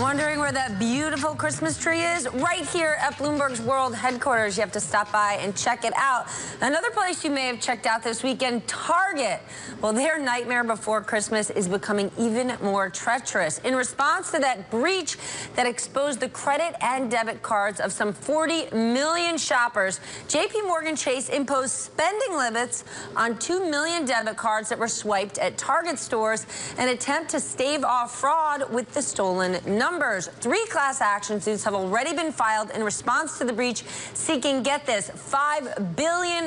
Wondering where that beautiful Christmas tree is? Right here at Bloomberg's World Headquarters. You have to stop by and check it out. Another place you may have checked out this weekend, Target. Well, their nightmare before Christmas is becoming even more treacherous. In response to that breach that exposed the credit and debit cards of some 40 million shoppers, JP Morgan Chase imposed spending limits on 2 million debit cards that were swiped at Target stores, an attempt to stave off fraud with the stolen numbers. 3 class action suits have already been filed in response to the breach, seeking, get this, $5 billion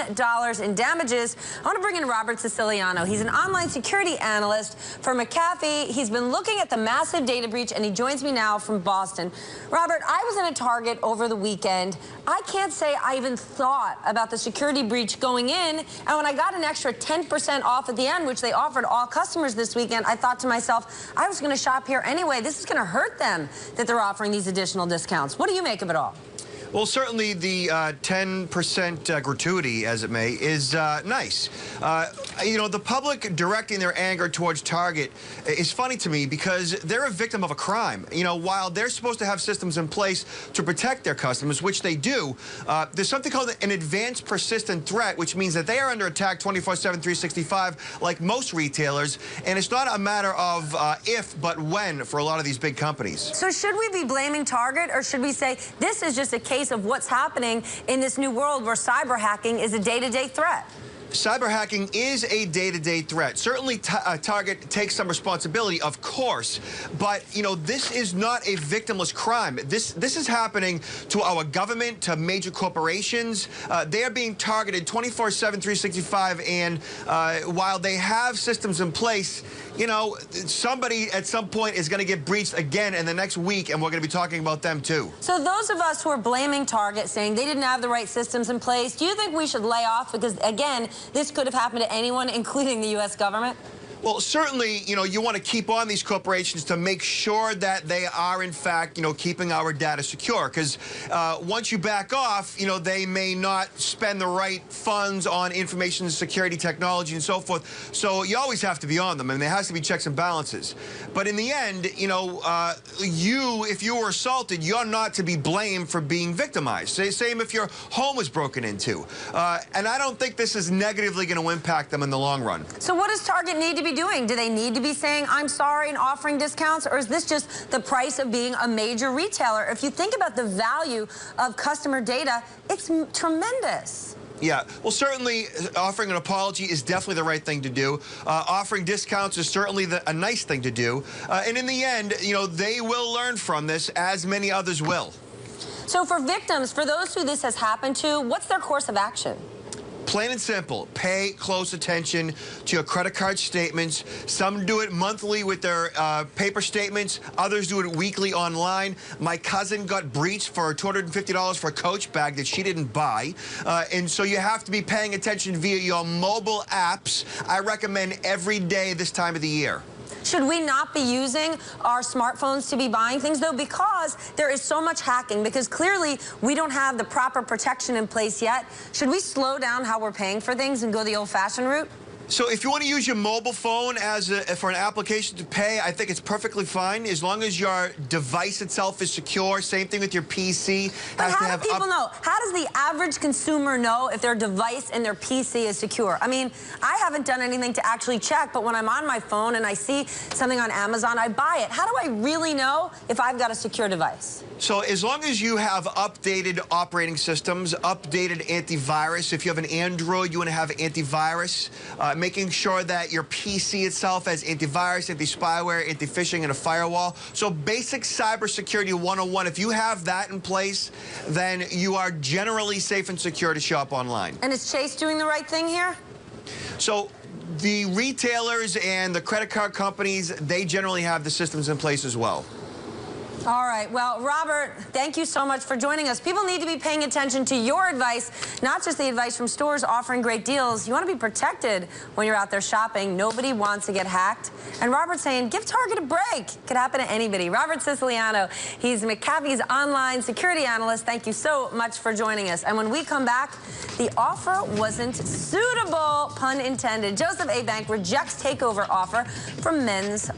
in damages. I want to bring in Robert Siciliano. He's an online security analyst for McAfee. He's been looking at the massive data breach, and he joins me now from Boston. Robert, I was in a Target over the weekend. I can't say I even thought about the security breach going in, and when I got an extra 10% off at the end, which they offered all customers this weekend, I thought to myself, I was going to shop here anyway. This is going to hurt them that they're offering these additional discounts. What do you make of it all? Well, certainly the 10% gratuity, as it may, is nice. You know, the public directing their anger towards Target is funny to me because they're a victim of a crime. You know, while they're supposed to have systems in place to protect their customers, which they do, there's something called an advanced persistent threat, which means that they are under attack 24/7, 365, like most retailers. And it's not a matter of if, but when for a lot of these big companies. So should we be blaming Target, or should we say this is just a case of what's happening in this new world where cyber hacking is a day-to-day threat? Cyber hacking is a day-to-day threat. Certainly, Target takes some responsibility, of course, but you know this is not a victimless crime. This is happening to our government, to major corporations. They are being targeted 24/7, 365, and while they have systems in place, you know, somebody at some point is going to get breached again in the next week, and we're going to be talking about them too. So those of us who are blaming Target, saying they didn't have the right systems in place, do you think we should lay off? Because again, this could have happened to anyone, including the U.S. government. Well, certainly, you know, you want to keep on these corporations to make sure that they are, in fact, you know, keeping our data secure. Because once you back off, you know, they may not spend the right funds on information security technology and so forth. So you always have to be on them, and there has to be checks and balances. But in the end, you know, if you were assaulted, you're not to be blamed for being victimized. Same if your home was broken into. And I don't think this is negatively going to impact them in the long run. So what does Target need to be doing? Do they need to be saying, I'm sorry, and offering discounts? Or is this just the price of being a major retailer? If you think about the value of customer data, it's tremendous. Yeah, well, certainly offering an apology is definitely the right thing to do. Offering discounts is certainly a nice thing to do. And in the end, you know, they will learn from this, as many others will. So for victims, for those who this has happened to, what's their course of action? Plain and simple, pay close attention to your credit card statements. Some do it monthly with their paper statements. Others do it weekly online. My cousin got breached for $250 for a Coach bag that she didn't buy. And so you have to be paying attention via your mobile apps. I recommend every day this time of the year. Should we not be using our smartphones to be buying things, though? Because there is so much hacking, because clearly we don't have the proper protection in place yet. Should we slow down how we're paying for things and go the old-fashioned route? So if you want to use your mobile phone for an application to pay, I think it's perfectly fine as long as your device itself is secure. Same thing with your PC. But how do people know? How does the average consumer know if their device and their PC is secure? I mean, I haven't done anything to actually check, but when I'm on my phone and I see something on Amazon, I buy it. How do I really know if I've got a secure device? So as long as you have updated operating systems, updated antivirus, if you have an Android, you want to have antivirus, making sure that your PC itself has antivirus, anti-spyware, anti-phishing, and a firewall. So basic cybersecurity 101, if you have that in place, then you are generally safe and secure to shop online. And is Chase doing the right thing here? So the retailers and the credit card companies, they generally have the systems in place as well. All right. Well, Robert, thank you so much for joining us. People need to be paying attention to your advice, not just the advice from stores offering great deals. You want to be protected when you're out there shopping. Nobody wants to get hacked. And Robert's saying, give Target a break. Could happen to anybody. Robert Siciliano, he's McAfee's online security analyst. Thank you so much for joining us. And when we come back, the offer wasn't suitable, pun intended. Joseph A. Bank rejects takeover offer from Men's